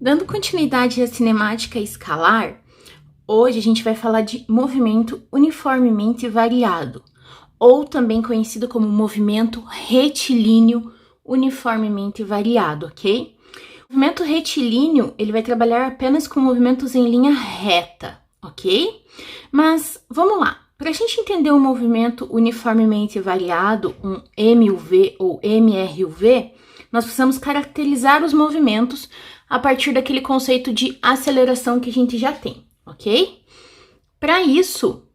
Dando continuidade à cinemática escalar, hoje a gente vai falar de movimento uniformemente variado, ou também conhecido como movimento retilíneo uniformemente variado, ok? O movimento retilíneo, ele vai trabalhar apenas com movimentos em linha reta, ok? Mas vamos lá, para a gente entender o movimento uniformemente variado, um MUV ou MRUV, nós precisamos caracterizar os movimentos a partir daquele conceito de aceleração que a gente já tem, ok? Para isso,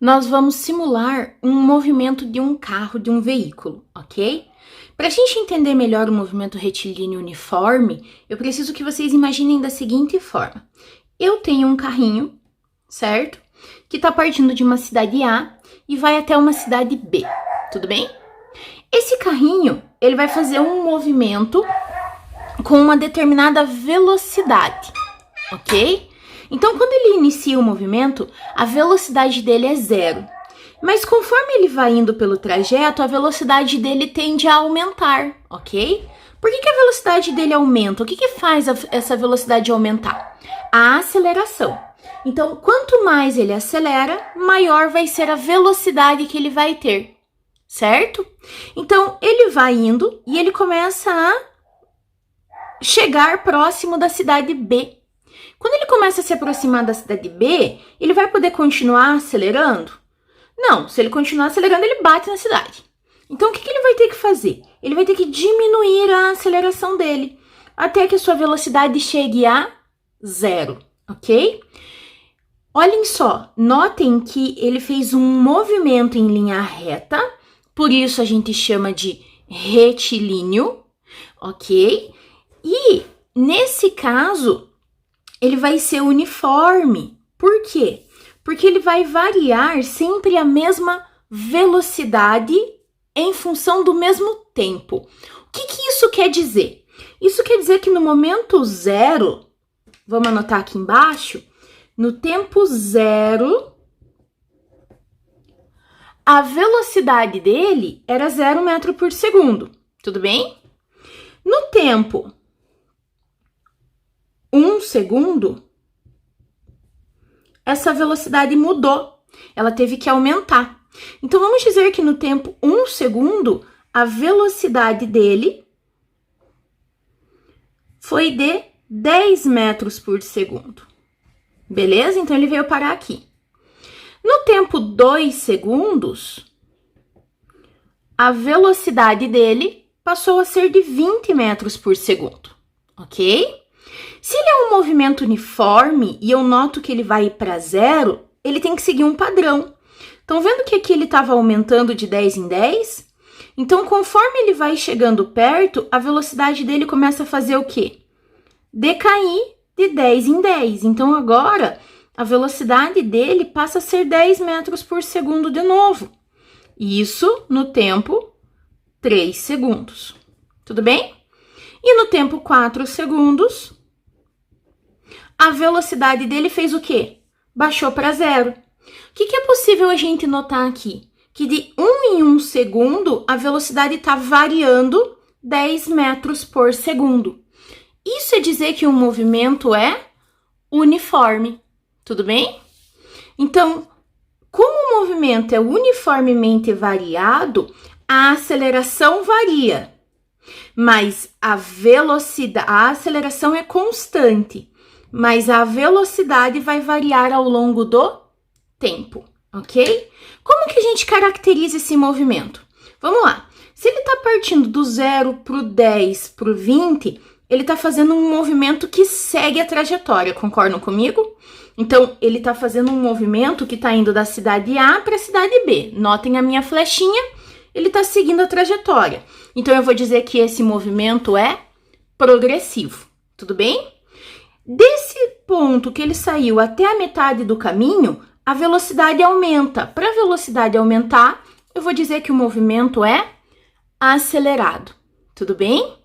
nós vamos simular um movimento de um carro, de um veículo, ok? Para a gente entender melhor o movimento retilíneo uniforme, eu preciso que vocês imaginem da seguinte forma. Eu tenho um carrinho, certo? Que está partindo de uma cidade A e vai até uma cidade B, tudo bem? Esse carrinho, ele vai fazer um movimento com uma determinada velocidade, ok? Então, quando ele inicia o movimento, a velocidade dele é 0. Mas conforme ele vai indo pelo trajeto, a velocidade dele tende a aumentar, ok? Por que a velocidade dele aumenta? O que faz essa velocidade aumentar? A aceleração. Então, quanto mais ele acelera, maior vai ser a velocidade que ele vai ter, certo? Então, ele vai indo e ele começa a chegar próximo da cidade B. Quando ele começa a se aproximar da cidade B, ele vai poder continuar acelerando? Não, se ele continuar acelerando, ele bate na cidade. Então, o que ele vai ter que fazer? Ele vai ter que diminuir a aceleração dele, até que a sua velocidade chegue a 0, ok? Olhem só, notem que ele fez um movimento em linha reta, por isso a gente chama de retilíneo, ok? E, nesse caso, ele vai ser uniforme. Por quê? Porque ele vai variar sempre a mesma velocidade em função do mesmo tempo. O que isso quer dizer? Isso quer dizer que no momento 0, vamos anotar aqui embaixo, no tempo 0, a velocidade dele era 0 metro por segundo, tudo bem? No tempo 1 segundo, essa velocidade mudou, ela teve que aumentar. Então, vamos dizer que no tempo 1 segundo, a velocidade dele foi de 10 metros por segundo. Beleza? Então, ele veio parar aqui. No tempo 2 segundos, a velocidade dele passou a ser de 20 metros por segundo, ok? Se ele é um movimento uniforme e eu noto que ele vai para 0, ele tem que seguir um padrão. Estão vendo que aqui ele estava aumentando de 10 em 10? Então, conforme ele vai chegando perto, a velocidade dele começa a fazer o quê? Decair de 10 em 10. Então, agora, a velocidade dele passa a ser 10 metros por segundo de novo. Isso no tempo 3 segundos. Tudo bem? E no tempo 4 segundos, a velocidade dele fez o quê? Baixou para 0. O que é possível a gente notar aqui? Que de 1 em 1 segundo, a velocidade está variando 10 metros por segundo. Isso é dizer que um movimento é uniforme, tudo bem? Então, como o movimento é uniformemente variado, a aceleração varia, mas a aceleração é constante. Mas a velocidade vai variar ao longo do tempo, ok? Como que a gente caracteriza esse movimento? Vamos lá. Se ele está partindo do 0 para o 10 para o 20, ele está fazendo um movimento que segue a trajetória, concordam comigo? Então, ele está fazendo um movimento que está indo da cidade A para a cidade B. Notem a minha flechinha, ele está seguindo a trajetória. Então, eu vou dizer que esse movimento é progressivo, tudo bem? Desse ponto que ele saiu até a metade do caminho, a velocidade aumenta. Para a velocidade aumentar, eu vou dizer que o movimento é acelerado. Tudo bem?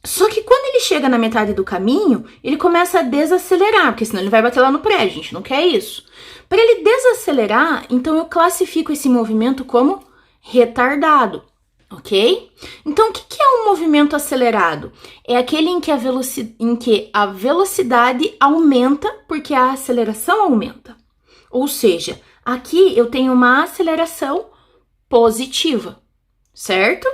Só que quando ele chega na metade do caminho, ele começa a desacelerar, porque senão ele vai bater lá no prédio, a gente não quer isso. Para ele desacelerar, então eu classifico esse movimento como retardado, ok? Então, o que é um movimento acelerado? É aquele em que a velocidade aumenta porque a aceleração aumenta. Ou seja, aqui eu tenho uma aceleração positiva, certo?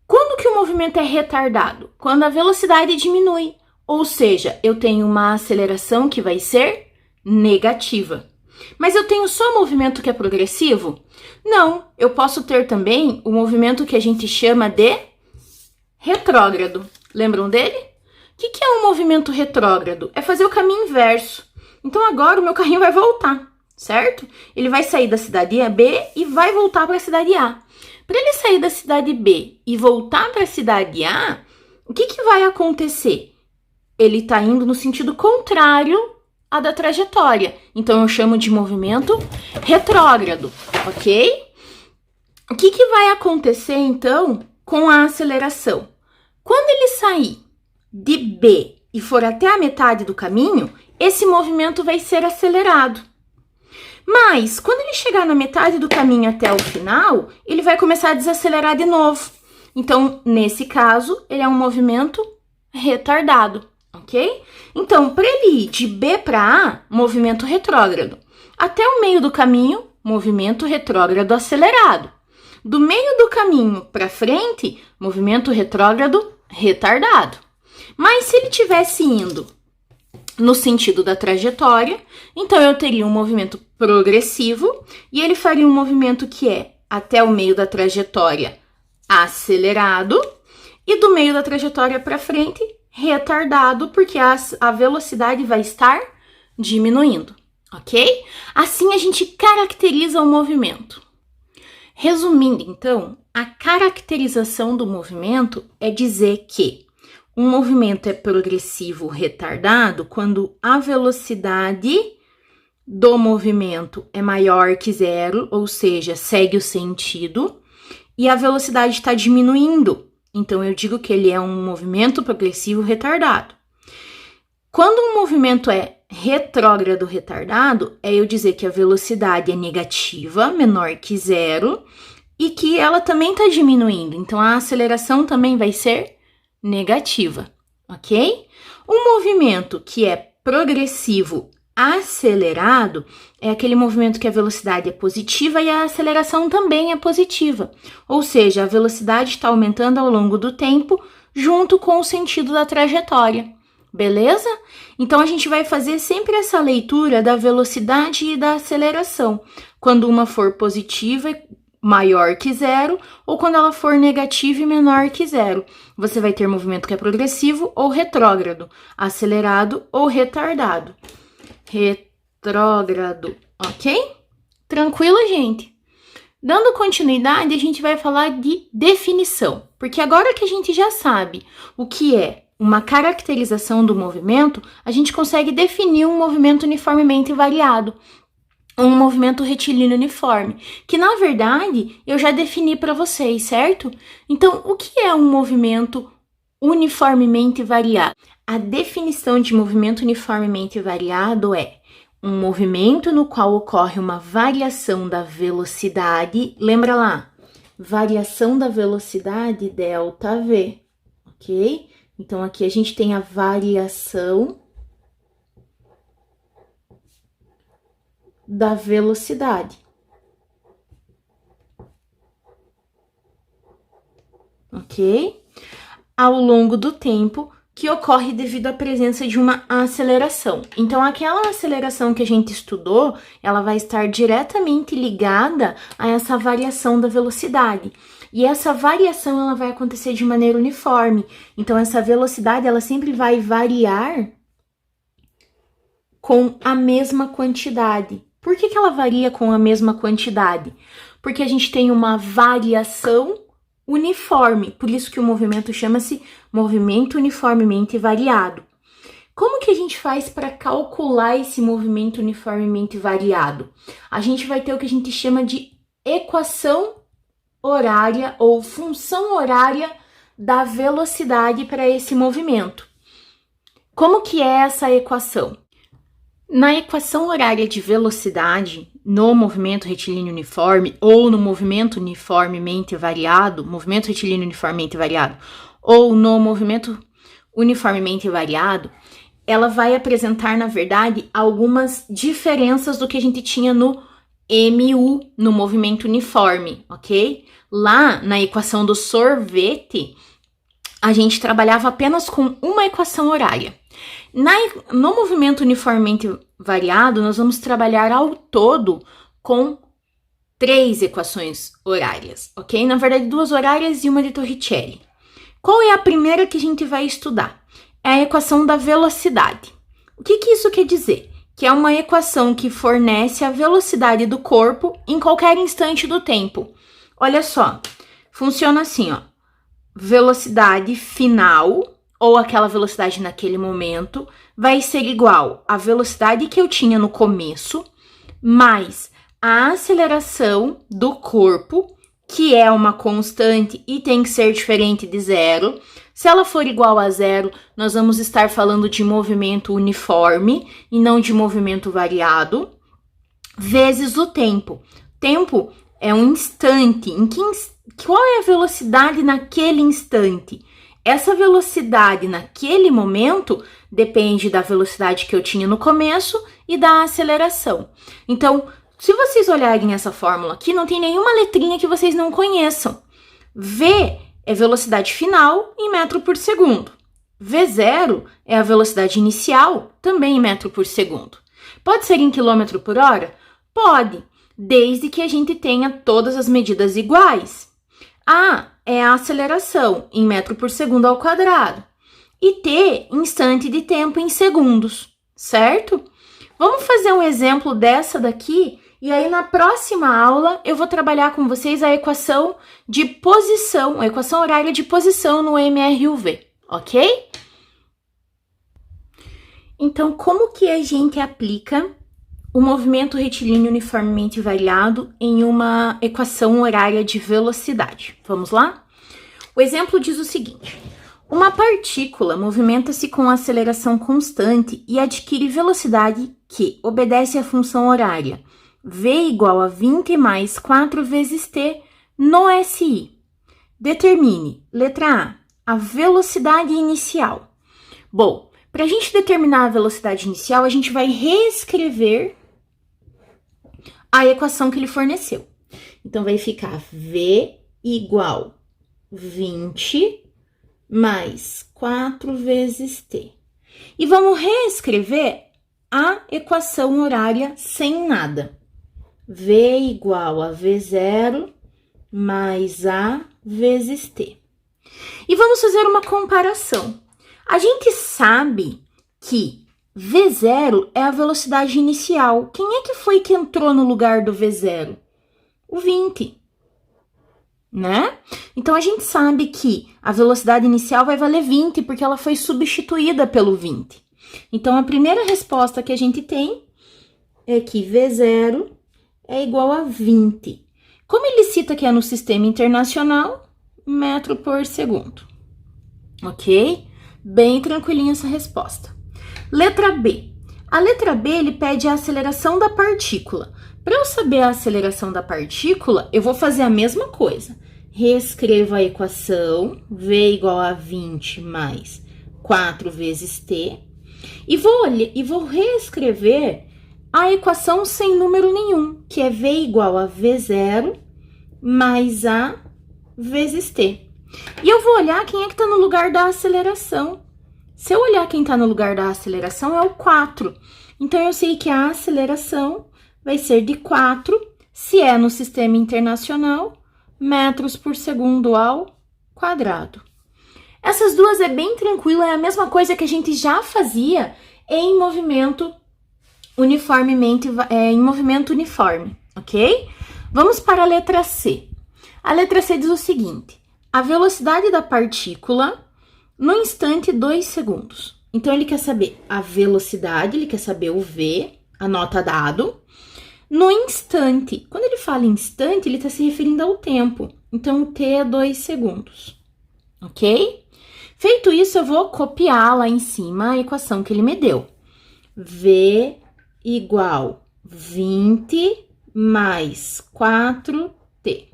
Quando que o movimento é retardado? Quando a velocidade diminui, ou seja, eu tenho uma aceleração que vai ser negativa. Mas eu tenho só movimento que é progressivo? Não, eu posso ter também o movimento que a gente chama de retrógrado. Lembram dele? O que é um movimento retrógrado? É fazer o caminho inverso. Então agora o meu carrinho vai voltar, certo? Ele vai sair da cidade B e vai voltar para a cidade A. Para ele sair da cidade B e voltar para a cidade A, o que vai acontecer? Ele está indo no sentido contrário à da trajetória. Então, eu chamo de movimento retrógrado, ok? O que vai acontecer, então, com a aceleração? Quando ele sair de B e for até a metade do caminho, esse movimento vai ser acelerado. Mas, quando ele chegar na metade do caminho até o final, ele vai começar a desacelerar de novo. Então, nesse caso, ele é um movimento retardado, ok? Então, para ele ir de B para A, movimento retrógrado. Até o meio do caminho, movimento retrógrado acelerado. Do meio do caminho para frente, movimento retrógrado retardado. Mas se ele estivesse indo no sentido da trajetória, então eu teria um movimento progressivo e ele faria um movimento que é até o meio da trajetória acelerado e do meio da trajetória para frente retardado, porque a velocidade vai estar diminuindo, ok? Assim a gente caracteriza o movimento. Resumindo, então, a caracterização do movimento é dizer que um movimento é progressivo retardado quando a velocidade do movimento é maior que zero, ou seja, segue o sentido, e a velocidade está diminuindo. Então, eu digo que ele é um movimento progressivo retardado. Quando um movimento é retrógrado retardado, é eu dizer que a velocidade é negativa, menor que zero, e que ela também está diminuindo. Então, a aceleração também vai ser negativa, ok? Um movimento que é progressivo acelerado é aquele movimento que a velocidade é positiva e a aceleração também é positiva. Ou seja, a velocidade está aumentando ao longo do tempo junto com o sentido da trajetória. Beleza? Então, a gente vai fazer sempre essa leitura da velocidade e da aceleração. Quando uma for positiva, maior que zero, ou quando ela for negativa e menor que zero. Você vai ter movimento que é progressivo ou retrógrado, acelerado ou retardado. Retrógrado, ok? Tranquilo, gente? Dando continuidade, a gente vai falar de definição, porque agora que a gente já sabe o que é uma caracterização do movimento, a gente consegue definir um movimento uniformemente variado, um movimento retilíneo uniforme, que na verdade eu já defini para vocês, certo? Então, o que é um movimento uniformemente variado? A definição de movimento uniformemente variado é um movimento no qual ocorre uma variação da velocidade, lembra lá, variação da velocidade ΔV, ok? Então, aqui a gente tem a variação da velocidade. Ok? Ao longo do tempo que ocorre devido à presença de uma aceleração. Então, aquela aceleração que a gente estudou, ela vai estar diretamente ligada a essa variação da velocidade. E essa variação, ela vai acontecer de maneira uniforme. Então, essa velocidade, ela sempre vai variar com a mesma quantidade. Por que ela varia com a mesma quantidade? Porque a gente tem uma variação uniforme, por isso que o movimento chama-se movimento uniformemente variado. Como que a gente faz para calcular esse movimento uniformemente variado? A gente vai ter o que a gente chama de equação horária ou função horária da velocidade para esse movimento. Como que é essa equação? Na equação horária de velocidade, no movimento retilíneo uniforme ou no movimento uniformemente variado, movimento retilíneo uniformemente variado, ou no movimento uniformemente variado, ela vai apresentar, na verdade, algumas diferenças do que a gente tinha no MU, no movimento uniforme, ok? Lá na equação do sorvete, a gente trabalhava apenas com uma equação horária. No movimento uniformemente variado, nós vamos trabalhar ao todo com 3 equações horárias, ok? Na verdade, 2 horárias e uma de Torricelli. Qual é a primeira que a gente vai estudar? É a equação da velocidade. O que isso quer dizer? Que é uma equação que fornece a velocidade do corpo em qualquer instante do tempo. Olha só, funciona assim, ó. Velocidade final, ou aquela velocidade naquele momento, vai ser igual à velocidade que eu tinha no começo, mais a aceleração do corpo, que é uma constante e tem que ser diferente de zero. Se ela for igual a zero, nós vamos estar falando de movimento uniforme e não de movimento variado, vezes o tempo. Tempo é um instante. Qual é a velocidade naquele instante? Essa velocidade naquele momento depende da velocidade que eu tinha no começo e da aceleração. Então, se vocês olharem essa fórmula aqui, não tem nenhuma letrinha que vocês não conheçam. V é velocidade final em metro por segundo. V0 é a velocidade inicial, também em metro por segundo. Pode ser em quilômetro por hora? Pode, desde que a gente tenha todas as medidas iguais. A é a aceleração em metro por segundo ao quadrado. E T, instante de tempo em segundos, certo? Vamos fazer um exemplo dessa daqui? E aí, na próxima aula, eu vou trabalhar com vocês a equação de posição, a equação horária de posição no MRUV, ok? Então, como que a gente aplica o movimento retilíneo uniformemente variado em uma equação horária de velocidade? Vamos lá? O exemplo diz o seguinte: uma partícula movimenta-se com aceleração constante e adquire velocidade que obedece à função horária V igual a 20 mais 4 vezes t no SI. Determine, letra A, a velocidade inicial. Bom, para a gente determinar a velocidade inicial, a gente vai reescrever a equação que ele forneceu. Então, vai ficar V igual 20 mais 4 vezes t. E vamos reescrever a equação horária sem nada. V igual a V0 mais A vezes T. E vamos fazer uma comparação. A gente sabe que V0 é a velocidade inicial. Quem é que foi que entrou no lugar do V0? O 20, né? Então, a gente sabe que a velocidade inicial vai valer 20, porque ela foi substituída pelo 20. Então, a primeira resposta que a gente tem é que V0 é igual a 20. Como ele cita que é no sistema internacional, metro por segundo. Ok? Bem tranquilinha essa resposta. Letra B. A letra B, ele pede a aceleração da partícula. Para eu saber a aceleração da partícula, eu vou fazer a mesma coisa. Reescrevo a equação, V igual a 20 mais 4 vezes T. E vou reescrever a equação sem número nenhum, que é V igual a V0 mais A vezes T. E eu vou olhar quem é que está no lugar da aceleração. Se eu olhar quem está no lugar da aceleração, é o 4. Então, eu sei que a aceleração vai ser de 4, se é no sistema internacional, metros por segundo ao quadrado. Essas duas é bem tranquila, é a mesma coisa que a gente já fazia em movimento em movimento uniforme, ok? Vamos para a letra C. A letra C diz o seguinte: a velocidade da partícula no instante 2 segundos. Então, ele quer saber a velocidade, ele quer saber o V, anota dado, no instante. Quando ele fala instante, ele está se referindo ao tempo. Então, o T é 2 segundos, ok? Feito isso, eu vou copiar lá em cima a equação que ele me deu. V igual 20 mais 4t.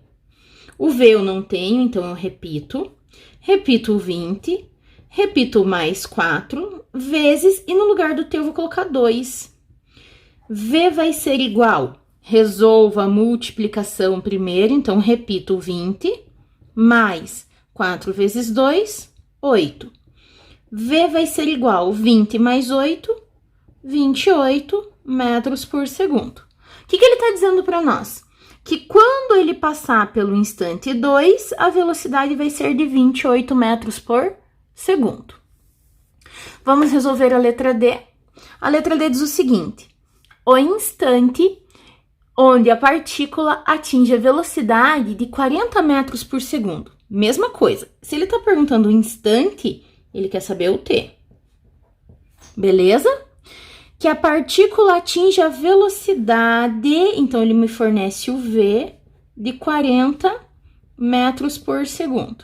O V eu não tenho, então eu repito. Repito o 20, repito mais 4 vezes, e no lugar do t eu vou colocar 2. V vai ser igual, resolva a multiplicação primeiro, então repito o 20, mais 4 vezes 2, 8. V vai ser igual 20 mais 8, 28 metros por segundo. O que ele está dizendo para nós? Que quando ele passar pelo instante 2, a velocidade vai ser de 28 metros por segundo. Vamos resolver a letra D. A letra D diz o seguinte: o instante onde a partícula atinge a velocidade de 40 metros por segundo. Mesma coisa. Se ele está perguntando o instante, ele quer saber o t. Beleza? Que a partícula atinge a velocidade, então ele me fornece o V de 40 metros por segundo.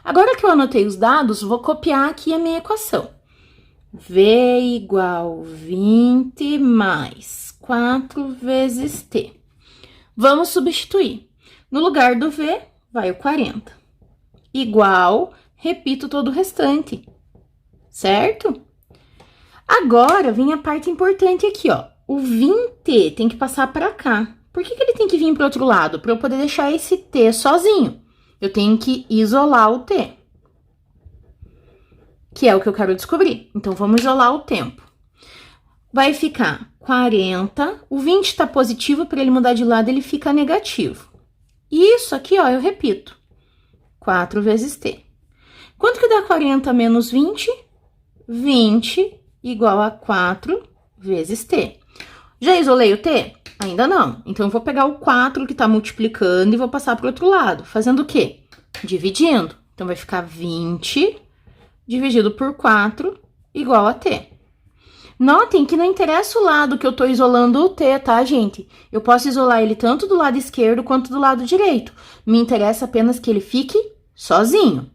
Agora que eu anotei os dados, vou copiar aqui a minha equação. V igual 20 mais 4 vezes t. Vamos substituir. No lugar do V, vai o 40. Igual, repito todo o restante, certo? Agora, vem a parte importante aqui, ó. O 20 tem que passar para cá. Por que ele tem que vir para o outro lado? Para eu poder deixar esse t sozinho. Eu tenho que isolar o t, que é o que eu quero descobrir. Então, vamos isolar o tempo. Vai ficar 40. O 20 está positivo, para ele mudar de lado, ele fica negativo. E isso aqui, ó, eu repito. 4 vezes t. Quanto que dá 40 menos 20? 20 igual a 4 vezes t. Já isolei o t? Ainda não. Então, eu vou pegar o 4 que está multiplicando e vou passar para o outro lado. Fazendo o quê? Dividindo. Então, vai ficar 20 dividido por 4 igual a t. Notem que não interessa o lado que eu estou isolando o t, tá, gente? Eu posso isolar ele tanto do lado esquerdo quanto do lado direito. Me interessa apenas que ele fique sozinho.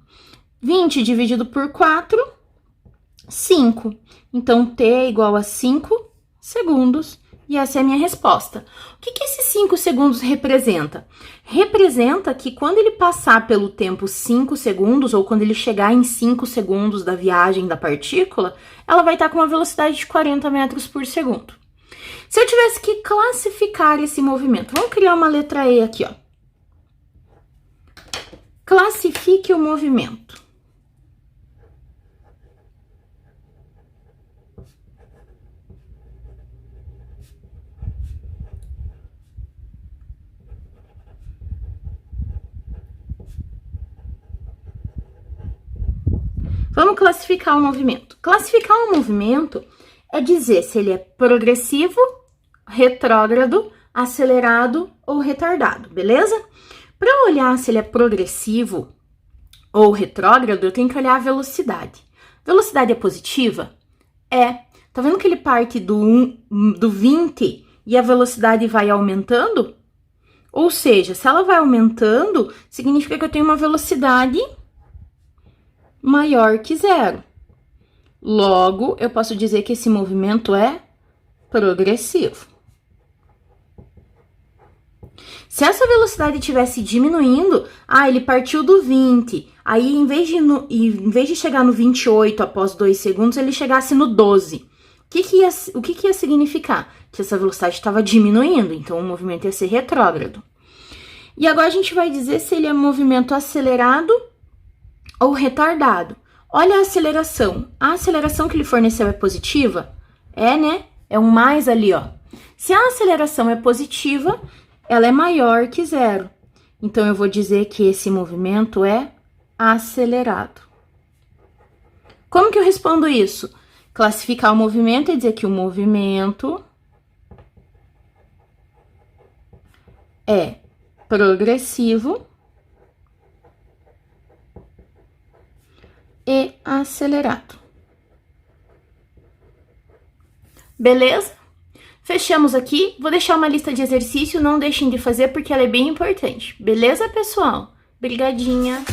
20 dividido por 4, 5. Então, t é igual a 5 segundos. E essa é a minha resposta. O que esses 5 segundos representa? Representa que quando ele passar pelo tempo 5 segundos, ou quando ele chegar em 5 segundos da viagem da partícula, ela vai estar com uma velocidade de 40 metros por segundo. Se eu tivesse que classificar esse movimento, vamos criar uma letra E aqui, ó. Classifique o movimento. Vamos classificar o movimento. Classificar um movimento é dizer se ele é progressivo, retrógrado, acelerado ou retardado, beleza? Para olhar se ele é progressivo ou retrógrado, eu tenho que olhar a velocidade. Velocidade é positiva? É. Tá vendo que ele parte do 20 e a velocidade vai aumentando? Ou seja, se ela vai aumentando, significa que eu tenho uma velocidade maior que zero. Logo, eu posso dizer que esse movimento é progressivo. Se essa velocidade estivesse diminuindo, ele partiu do 20, aí em vez de chegar no 28 após 2 segundos, ele chegasse no 12. O que ia significar? Que essa velocidade estava diminuindo, então o movimento ia ser retrógrado. E agora a gente vai dizer se ele é movimento acelerado ou retardado. Olha a aceleração. A aceleração que ele forneceu é positiva? É, né? É um mais ali, ó. Se a aceleração é positiva, ela é maior que zero. Então, eu vou dizer que esse movimento é acelerado. Como que eu respondo isso? Classificar o movimento é dizer que o movimento é progressivo e acelerado. Beleza? Fechamos aqui. Vou deixar uma lista de exercício, não deixem de fazer porque ela é bem importante. Beleza, pessoal? Brigadinha!